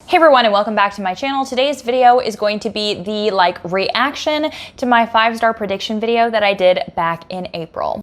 Hey everyone, and welcome back to my channel. Today's video is going to be the reaction to my 5-star prediction video that I did back in April.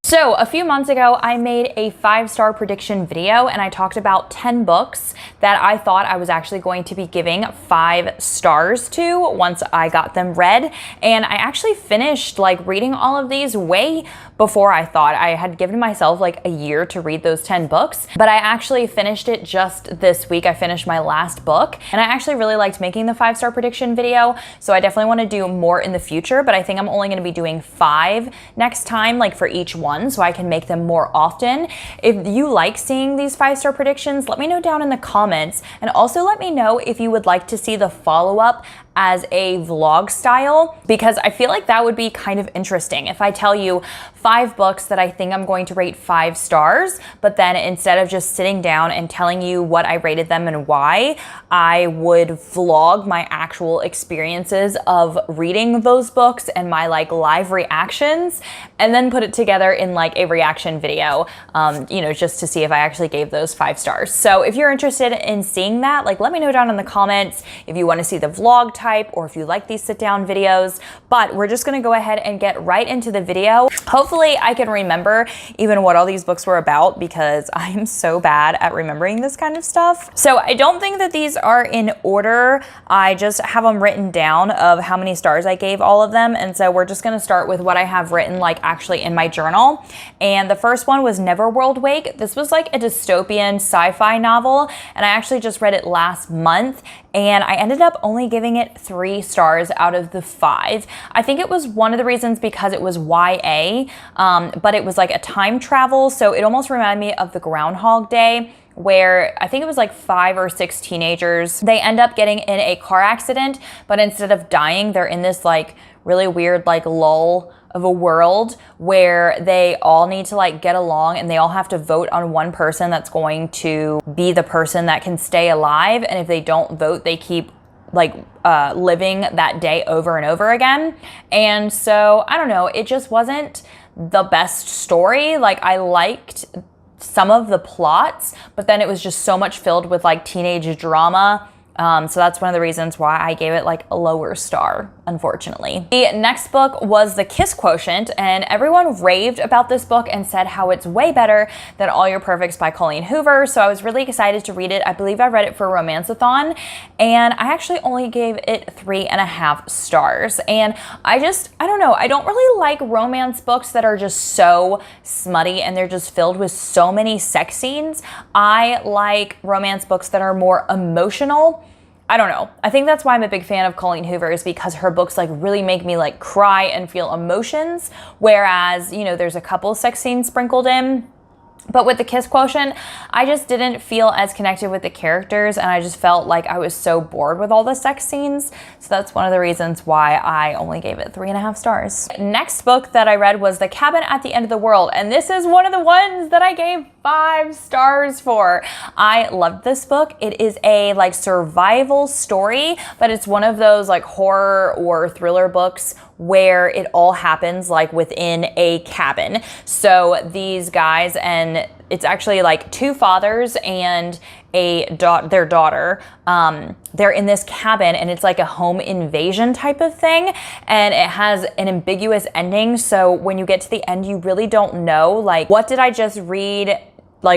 So a few months ago, I made a 5-star prediction video and I talked about 10 books that I thought I was actually going to be giving 5 stars to once I got them read. And I actually finished reading all of these way before I thought. I had given myself a year to read those 10 books, but I actually finished it just this week. I finished my last book and I actually really liked making the 5-star prediction video. So I definitely want to do more in the future, but I think I'm only going to be doing 5 next time, for each one, so I can make them more often. If you like seeing these 5-star predictions, let me know down in the comments, and also let me know if you would like to see the follow-up as a vlog style, because I feel like that would be kind of interesting. If I tell you 5 books that I think I'm going to rate 5 stars, but then instead of just sitting down and telling you what I rated them and why, I would vlog my actual experiences of reading those books and my live reactions, and then put it together in a reaction video, just to see if I actually gave those 5 stars. So if you're interested in seeing that, let me know down in the comments if you want to see the vlog type or if you like these sit down videos. But we're just going to go ahead and get right into the video. Hopefully I can remember even what all these books were about, because I am so bad at remembering this kind of stuff. So I don't think that these are in order. I just have them written down of how many stars I gave all of them. And so we're just going to start with what I have written actually in my journal. And the first one was Neverworld Wake. This was a dystopian sci-fi novel, and I actually just read it last month, and I ended up only giving it 3 stars out of the 5. I think it was one of the reasons because it was YA, but it was a time travel, so it almost reminded me of the Groundhog Day, where I think it was 5 or 6 teenagers. They end up getting in a car accident, but instead of dying, they're in this really weird lull of a world where they all need to get along, and they all have to vote on one person that's going to be the person that can stay alive. And if they don't vote, they keep living that day over and over again. And so I don't know, it just wasn't the best story. I liked some of the plots, but then it was just so much filled with teenage drama. So that's one of the reasons why I gave it a lower star, unfortunately. The next book was The Kiss Quotient, and everyone raved about this book and said how it's way better than All Your Perfects by Colleen Hoover. So I was really excited to read it. I believe I read it for Romanceathon, and I actually only gave it 3.5 stars. And I don't know, I don't really like romance books that are just so smutty and they're just filled with so many sex scenes. I like romance books that are more emotional. I don't know. I think that's why I'm a big fan of Colleen Hoover, is because her books really make me cry and feel emotions, whereas, there's a couple sex scenes sprinkled in. But with The Kiss Quotient, I just didn't feel as connected with the characters, and I just felt like I was so bored with all the sex scenes. So that's one of the reasons why I only gave it 3.5 stars. Next book that I read was The Cabin at the End of the World, and this is one of the ones that I gave 5 stars for. I loved this book. It is a survival story, but it's one of those horror or thriller books where it all happens within a cabin. So these guys, and it's actually 2 fathers and their daughter, they're in this cabin, and it's a home invasion type of thing, and it has an ambiguous ending. So when you get to the end, you really don't know what did I just read?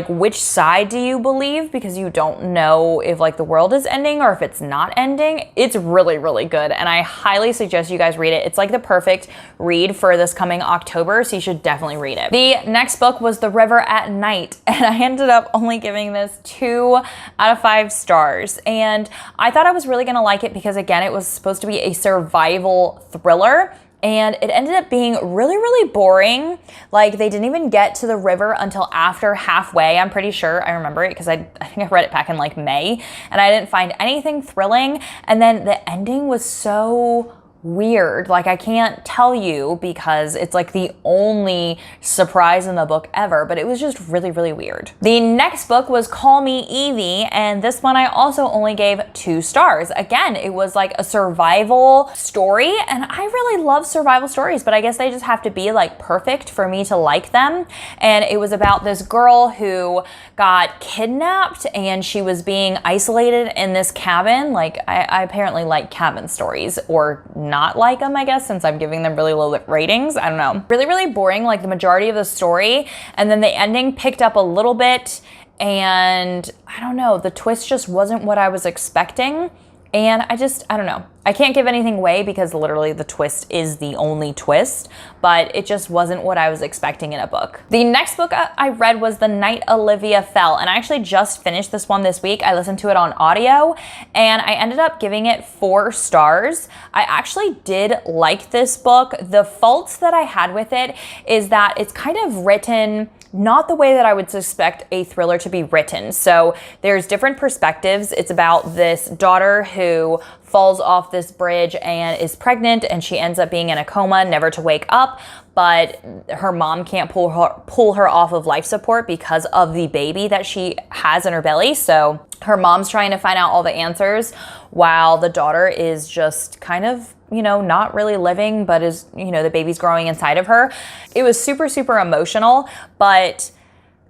Which side do you believe? Because you don't know if the world is ending or if it's not ending. It's really, really good, and I highly suggest you guys read it. It's the perfect read for this coming October, so you should definitely read it. The next book was The River at Night, and I ended up only giving this 2 out of 5 stars. And I thought I was really gonna like it because, again, it was supposed to be a survival thriller, and it ended up being really, really boring. They didn't even get to the river until after halfway, I'm pretty sure. I remember it because I think I read it back in May, and I didn't find anything thrilling. And then the ending was so weird. Like, I can't tell you because it's like the only surprise in the book ever, but it was just really, really weird. The next book was Call Me Evie, and this one I also only gave 2 stars. Again, it was like a survival story, and I really love survival stories, but I guess they just have to be like perfect for me to like them. And it was about this girl who got kidnapped and she was being isolated in this cabin. Like, I apparently like cabin stories, or not like them, I guess, since I'm giving them really low ratings. I don't know. Really, really boring, like the majority of the story. And then the ending picked up a little bit, and I don't know, the twist just wasn't what I was expecting. And I don't know. I can't give anything away because literally the twist is the only twist, but it just wasn't what I was expecting in a book. The next book I read was The Night Olivia Fell, and I actually just finished this one this week. I listened to it on audio, and I ended up giving it 4 stars. I actually did like this book. The faults that I had with it is that it's kind of written not the way that I would suspect a thriller to be written. So there's different perspectives. It's about this daughter who falls off this bridge and is pregnant, and she ends up being in a coma, never to wake up. But her mom can't pull her off of life support because of the baby that she has in her belly. So her mom's trying to find out all the answers while the daughter is just kind of, you know, not really living, but is, you know, the baby's growing inside of her. It was super, super emotional, but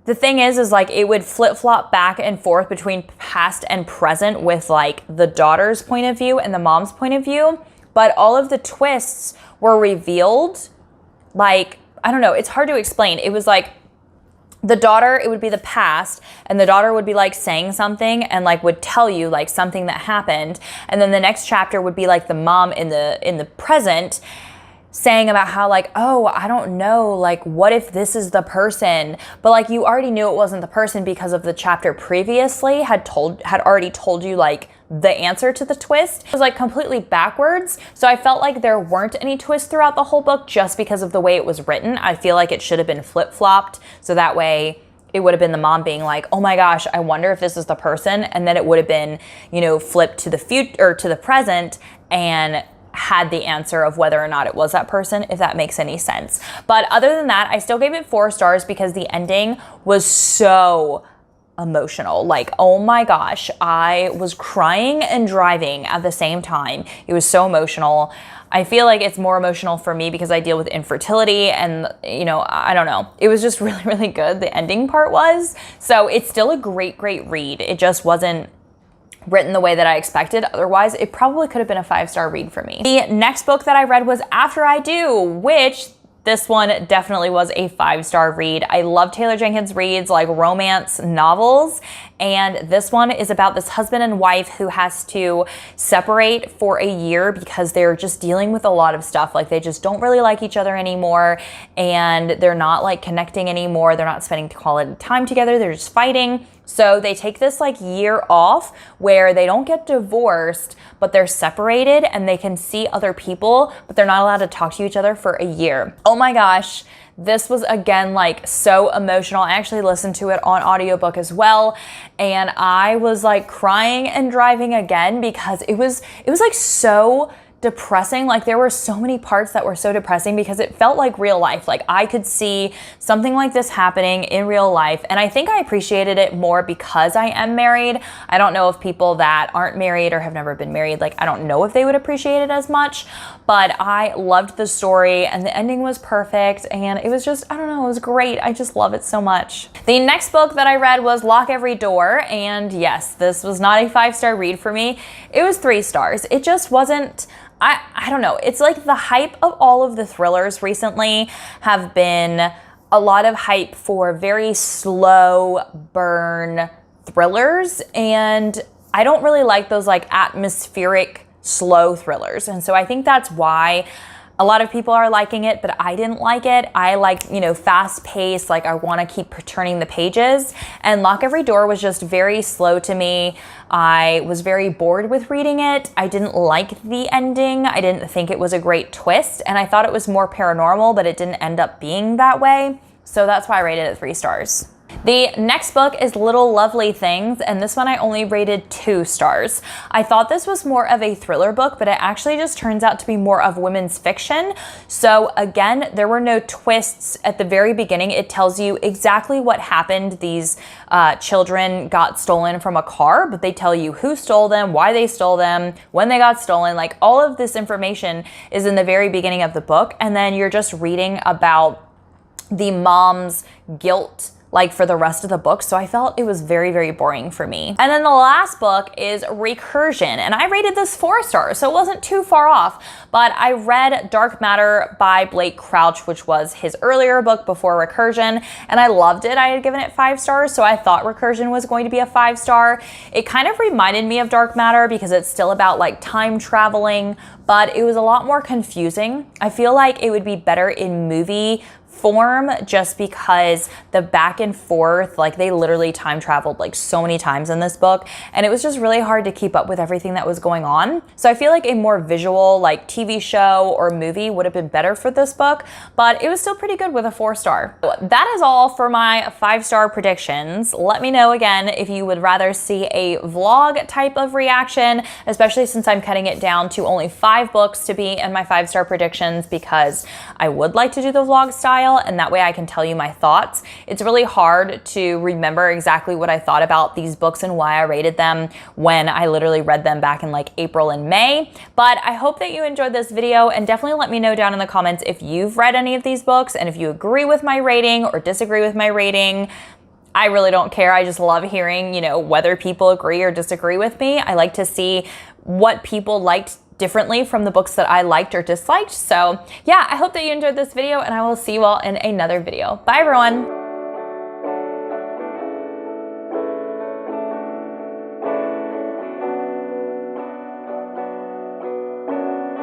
the thing is like it would flip-flop back and forth between past and present with like the daughter's point of view and the mom's point of view. But all of the twists were revealed. Like, I don't know, it's hard to explain. It was like the daughter, it would be the past, and the daughter would be like saying something and like would tell you like something that happened. And then the next chapter would be like the mom in the present saying about how like, oh, I don't know, like what if this is the person? But like you already knew it wasn't the person because of the chapter previously had already told you like the answer to the twist. It was like completely backwards. So I felt like there weren't any twists throughout the whole book just because of the way it was written. I feel like it should have been flip-flopped, so that way it would have been the mom being like, oh my gosh, I wonder if this is the person. And then it would have been, you know, flipped to the future or to the present and had the answer of whether or not it was that person, if that makes any sense. But other than that, I still gave it 4 stars because the ending was so emotional. Like, oh my gosh, I was crying and driving at the same time. It was so emotional. I feel like it's more emotional for me because I deal with infertility and, you know, I don't know. It was just really, really good. The ending part was. So it's still a great, great read. It just wasn't written the way that I expected. Otherwise, it probably could have been a 5-star read for me. The next book that I read was After I Do, which this one definitely was a 5-star read. I love Taylor Jenkins Reid's like romance novels, and this one is about this husband and wife who has to separate for a year because they're just dealing with a lot of stuff. Like they just don't really like each other anymore, and they're not like connecting anymore. They're not spending quality time together. They're just fighting. So they take this like year off where they don't get divorced, but they're separated and they can see other people, but they're not allowed to talk to each other for a year. Oh my gosh. This was again like so emotional. I actually listened to it on audiobook as well, and I was like crying and driving again because it was like so depressing. Like there were so many parts that were so depressing because it felt like real life. Like I could see something like this happening in real life, and I think I appreciated it more because I am married. I don't know if people that aren't married or have never been married, like I don't know if they would appreciate it as much, but I loved the story and the ending was perfect, and it was just, I don't know, it was great. I just love it so much. The next book that I read was Lock Every Door, and yes, this was not a 5-star read for me. It was 3 stars. It just wasn't, I don't know. It's like the hype of all of the thrillers recently have been a lot of hype for very slow burn thrillers, and I don't really like those like atmospheric slow thrillers. And so I think that's why a lot of people are liking it, but I didn't like it. I like, you know, fast paced, like I want to keep turning the pages, and Lock Every Door was just very slow to me. I was very bored with reading it. I didn't like the ending. I didn't think it was a great twist, and I thought it was more paranormal, but it didn't end up being that way. So that's why I rated it 3 stars. The next book is Little Lovely Things, and this one I only rated 2 stars. I thought this was more of a thriller book, but it actually just turns out to be more of women's fiction. So again, there were no twists at the very beginning. It tells you exactly what happened. These children got stolen from a car, but they tell you who stole them, why they stole them, when they got stolen. Like, all of this information is in the very beginning of the book, and then you're just reading about the mom's guilt like for the rest of the book. So I felt it was very, very boring for me. And then the last book is Recursion, and I rated this 4 stars, so it wasn't too far off. But I read Dark Matter by Blake Crouch, which was his earlier book before Recursion, and I loved it. I had given it 5 stars, so I thought Recursion was going to be a 5 star. It kind of reminded me of Dark Matter because it's still about like time traveling, but it was a lot more confusing. I feel like it would be better in movie form just because the back and forth, like they literally time traveled like so many times in this book, and it was just really hard to keep up with everything that was going on. So I feel like a more visual like TV show or movie would have been better for this book, but it was still pretty good with a 4 star. That is all for my 5-star predictions. Let me know again if you would rather see a vlog type of reaction, especially since I'm cutting it down to only 5 books to be in my 5-star predictions, because I would like to do the vlog style, and that way I can tell you my thoughts. It's really hard to remember exactly what I thought about these books and why I rated them when I literally read them back in like April and May. But I hope that you enjoyed this video, and definitely let me know down in the comments if you've read any of these books and if you agree with my rating or disagree with my rating. I really don't care. I just love hearing, you know, whether people agree or disagree with me. I like to see what people liked differently from the books that I liked or disliked. So yeah, I hope that you enjoyed this video, and I will see you all in another video. Bye everyone.